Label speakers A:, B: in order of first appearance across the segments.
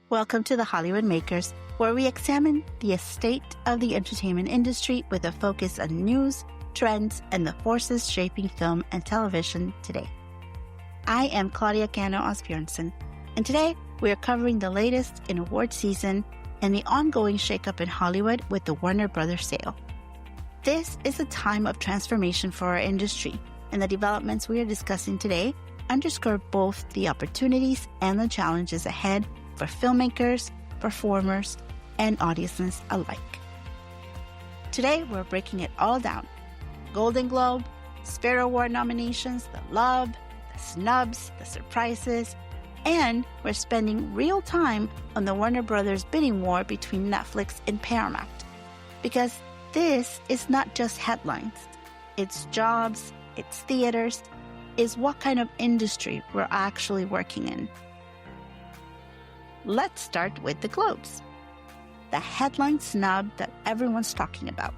A: Welcome to the Hollywood Makers, where we examine the state of the entertainment industry with a focus on news, trends, and the forces shaping film and television today. I am Claudia Cano-Asbjornsen, and today we are covering the latest in award season and the ongoing shakeup in Hollywood with the Warner Brothers sale. This is a time of transformation for our industry, and the developments we are discussing today underscore both the opportunities and the challenges ahead for filmmakers, performers, and audiences alike. Today, we're breaking it all down. Golden Globe, Spirit Award nominations, the love, the snubs, the surprises, and we're spending real time on the Warner Brothers bidding war between Netflix and Paramount. Because this is not just headlines. It's jobs, it's theaters, it's what kind of industry we're actually working in. Let's start with the Globes. The headline snub that everyone's talking about.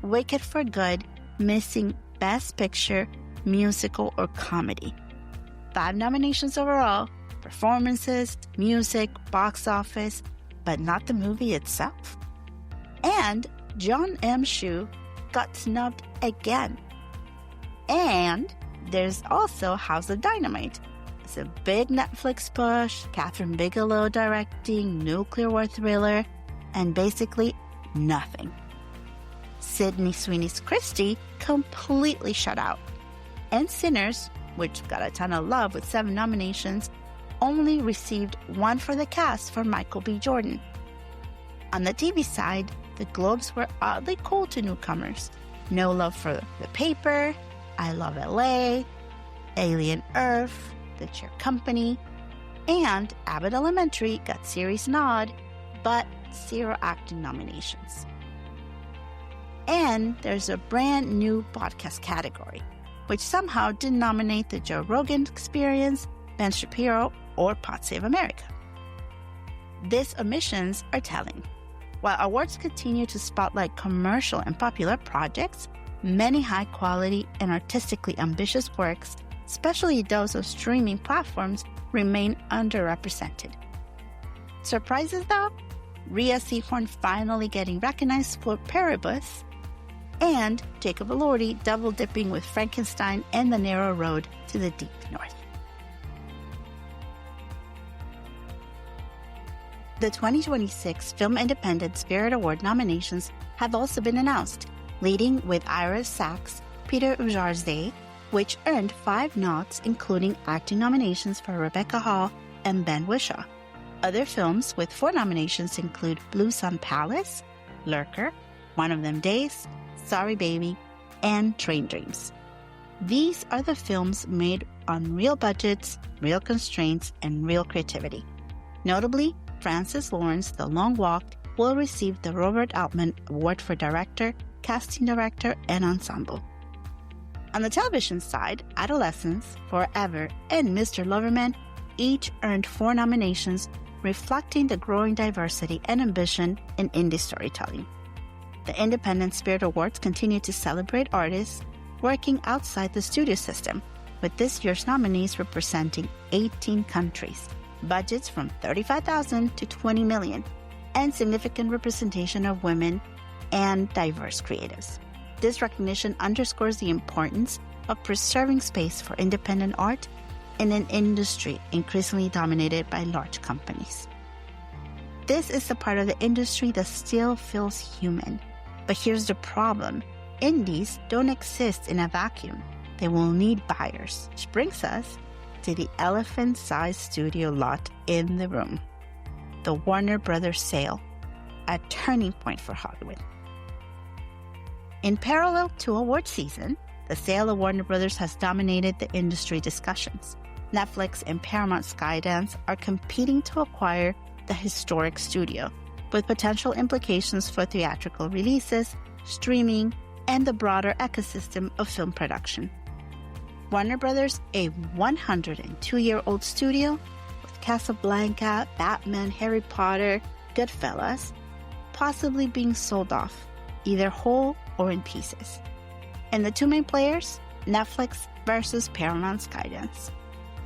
A: Wicked for Good, missing Best Picture, Musical, or Comedy. 5 nominations overall, performances, music, box office, but not the movie itself. And John M. Chu got snubbed again. And there's also House of Dynamite. It's a big Netflix push, Catherine Bigelow directing, nuclear war thriller, and basically nothing. Sydney Sweeney's Christie completely shut out. And Sinners, which got a ton of love with 7 nominations, only received 1 for the cast for Michael B. Jordan. On the TV side, the Globes were oddly cold to newcomers. No love for The Paper, I Love LA, Alien Earth, The Chair Company, and Abbott Elementary got series nod, but 0 acting nominations. And there's a brand new podcast category, which somehow didn't nominate The Joe Rogan Experience, Ben Shapiro, or Pod Save America. These omissions are telling. While awards continue to spotlight commercial and popular projects, many high-quality and artistically ambitious works, especially those of streaming platforms, remain underrepresented. Surprises though? Rhea Seehorn finally getting recognized for Paribus, and Jacob Elordi double-dipping with Frankenstein and The Narrow Road to the Deep North. The 2026 Film Independent Spirit Award nominations have also been announced, leading with Ira Sachs' Peter Ujarze, which earned 5 nods, including acting nominations for Rebecca Hall and Ben Whishaw. Other films with 4 nominations include Blue Sun Palace, Lurker, One of Them Days, Sorry Baby, and Train Dreams. These are the films made on real budgets, real constraints, and real creativity. Notably, Francis Lawrence' The Long Walk will receive the Robert Altman Award for Director, Casting Director, and Ensemble. On the television side, Adolescence, Forever, and Mr. Loverman each earned 4 nominations, reflecting the growing diversity and ambition in indie storytelling. The Independent Spirit Awards continue to celebrate artists working outside the studio system, with this year's nominees representing 18 countries, budgets from $35,000 to $20 million, and significant representation of women and diverse creatives. This recognition underscores the importance of preserving space for independent art in an industry increasingly dominated by large companies. This is the part of the industry that still feels human. But here's the problem. Indies don't exist in a vacuum. They will need buyers, which brings us to the elephant-sized studio lot in the room. The Warner Brothers sale, a turning point for Hollywood. In parallel to award season, the sale of Warner Brothers has dominated the industry discussions. Netflix and Paramount-Skydance are competing to acquire the historic studio, with potential implications for theatrical releases, streaming, and the broader ecosystem of film production. Warner Brothers, a 102-year-old studio with Casablanca, Batman, Harry Potter, Goodfellas, possibly being sold off, either whole or in pieces. And the two main players, Netflix versus Paramount-Skydance,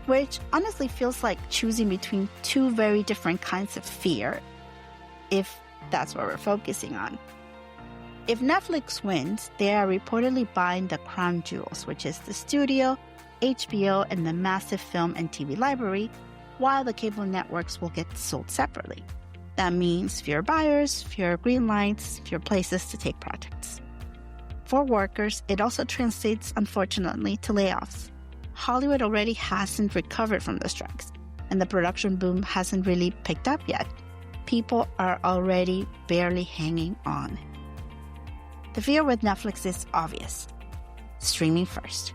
A: which honestly feels like choosing between two very different kinds of fear, if that's what we're focusing on. If Netflix wins, they are reportedly buying the crown jewels, which is the studio, HBO, and the massive film and TV library, while the cable networks will get sold separately. That means fewer buyers, fewer green lights, fewer places to take projects. For workers, it also translates, unfortunately, to layoffs. Hollywood already hasn't recovered from the strikes, and the production boom hasn't really picked up yet. People are already barely hanging on. The fear with Netflix is obvious. Streaming first.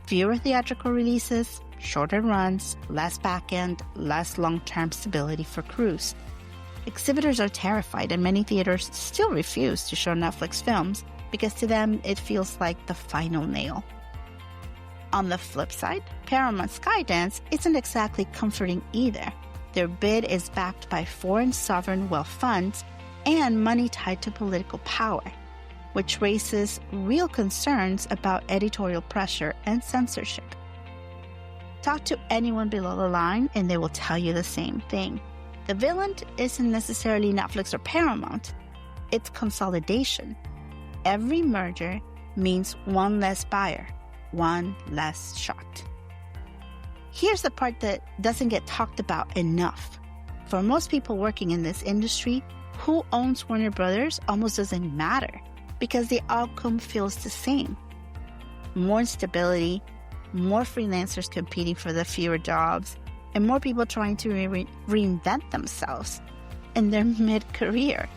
A: Fewer theatrical releases, shorter runs, less back-end, less long-term stability for crews. Exhibitors are terrified, and many theaters still refuse to show Netflix films because to them it feels like the final nail. On the flip side, Paramount-Skydance isn't exactly comforting either. Their bid is backed by foreign sovereign wealth funds and money tied to political power, which raises real concerns about editorial pressure and censorship. Talk to anyone below the line and they will tell you the same thing. The villain isn't necessarily Netflix or Paramount, it's consolidation. Every merger means one less buyer, one less shot. Here's the part that doesn't get talked about enough. For most people working in this industry, who owns Warner Brothers almost doesn't matter because the outcome feels the same. More instability, more freelancers competing for the fewer jobs, and more people trying to reinvent themselves in their mid-career.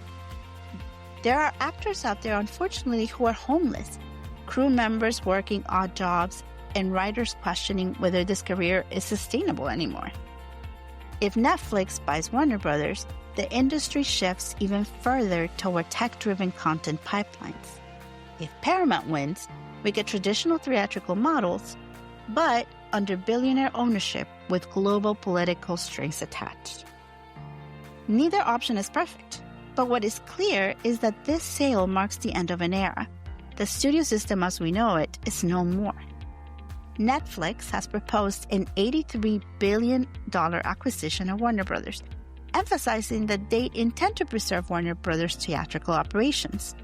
A: There are actors out there, unfortunately, who are homeless, crew members working odd jobs, and writers questioning whether this career is sustainable anymore. If Netflix buys Warner Brothers, the industry shifts even further toward tech-driven content pipelines. If Paramount wins, we get traditional theatrical models, but under billionaire ownership with global political strings attached. Neither option is perfect, but what is clear is that this sale marks the end of an era. The studio system as we know it is no more. Netflix has proposed an $83 billion acquisition of Warner Brothers, emphasizing that they intend to preserve Warner Brothers' theatrical operations.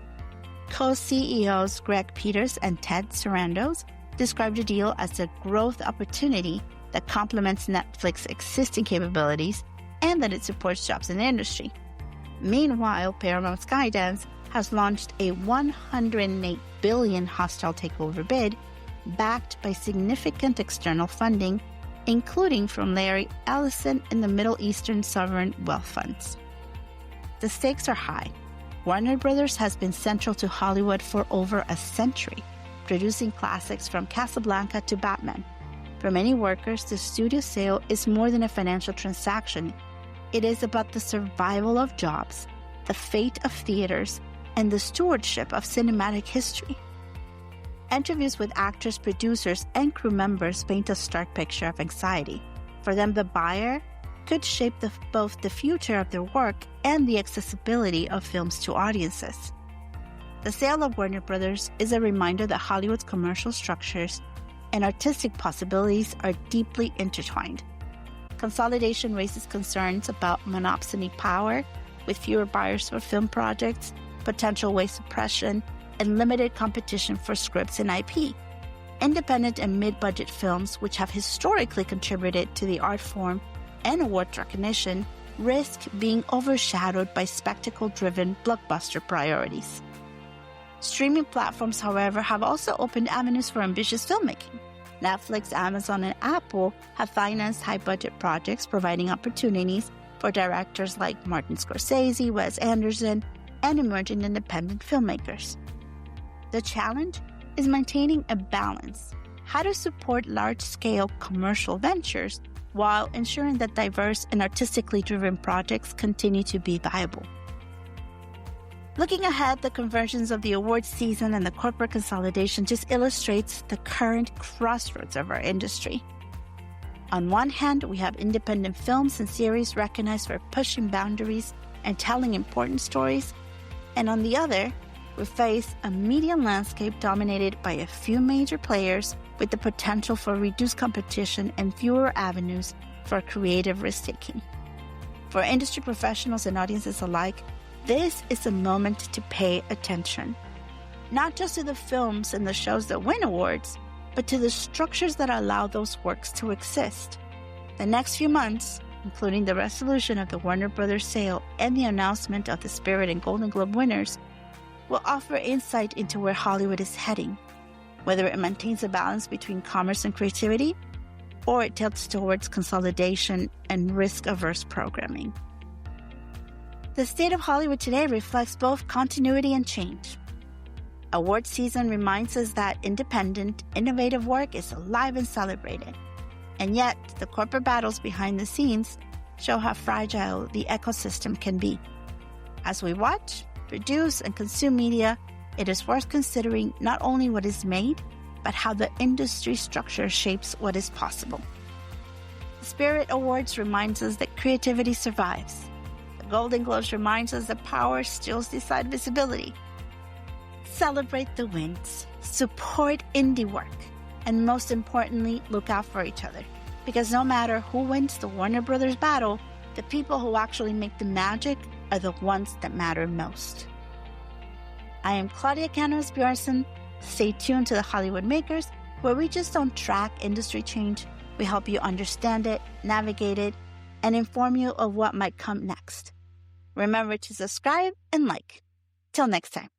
A: Co-CEOs Greg Peters and Ted Sarandos described the deal as a growth opportunity that complements Netflix's existing capabilities and that it supports jobs in the industry. Meanwhile, Paramount-Skydance has launched a $108 billion hostile takeover bid backed by significant external funding, including from Larry Ellison and the Middle Eastern sovereign wealth funds. The stakes are high. Warner Brothers has been central to Hollywood for over a century, producing classics from Casablanca to Batman. For many workers, the studio sale is more than a financial transaction. It is about the survival of jobs, the fate of theaters, and the stewardship of cinematic history. Interviews with actors, producers, and crew members paint a stark picture of anxiety. For them, the buyer could shape both the future of their work and the accessibility of films to audiences. The sale of Warner Brothers is a reminder that Hollywood's commercial structures and artistic possibilities are deeply intertwined. Consolidation raises concerns about monopsony power, with fewer buyers for film projects, potential waste suppression, and limited competition for scripts and IP. Independent and mid-budget films, which have historically contributed to the art form and award recognition, risk being overshadowed by spectacle-driven blockbuster priorities. Streaming platforms, however, have also opened avenues for ambitious filmmaking. Netflix, Amazon, and Apple have financed high-budget projects, providing opportunities for directors like Martin Scorsese, Wes Anderson, and emerging independent filmmakers. The challenge is maintaining a balance, how to support large-scale commercial ventures while ensuring that diverse and artistically driven projects continue to be viable. Looking ahead, the convergence of the awards season and the corporate consolidation just illustrates the current crossroads of our industry. On one hand, we have independent films and series recognized for pushing boundaries and telling important stories, and on the other, we face a media landscape dominated by a few major players with the potential for reduced competition and fewer avenues for creative risk-taking. For industry professionals and audiences alike, this is a moment to pay attention, not just to the films and the shows that win awards, but to the structures that allow those works to exist. The next few months, including the resolution of the Warner Brothers sale and the announcement of the Spirit and Golden Globe winners, will offer insight into where Hollywood is heading, whether it maintains a balance between commerce and creativity, or it tilts towards consolidation and risk-averse programming. The state of Hollywood today reflects both continuity and change. Award season reminds us that independent, innovative work is alive and celebrated. And yet, the corporate battles behind the scenes show how fragile the ecosystem can be. As we watch, produce, and consume media, it is worth considering not only what is made, but how the industry structure shapes what is possible. The Spirit Awards reminds us that creativity survives. The Golden Globes reminds us that power steals decide visibility. Celebrate the wins, support indie work, and most importantly, look out for each other. Because no matter who wins the Warner Brothers battle, the people who actually make the magic are the ones that matter most. I am Claudia Cano-Asbjornsen. Stay tuned to the Hollywood Makers, where we just don't track industry change. We help you understand it, navigate it, and inform you of what might come next. Remember to subscribe and like. Till next time.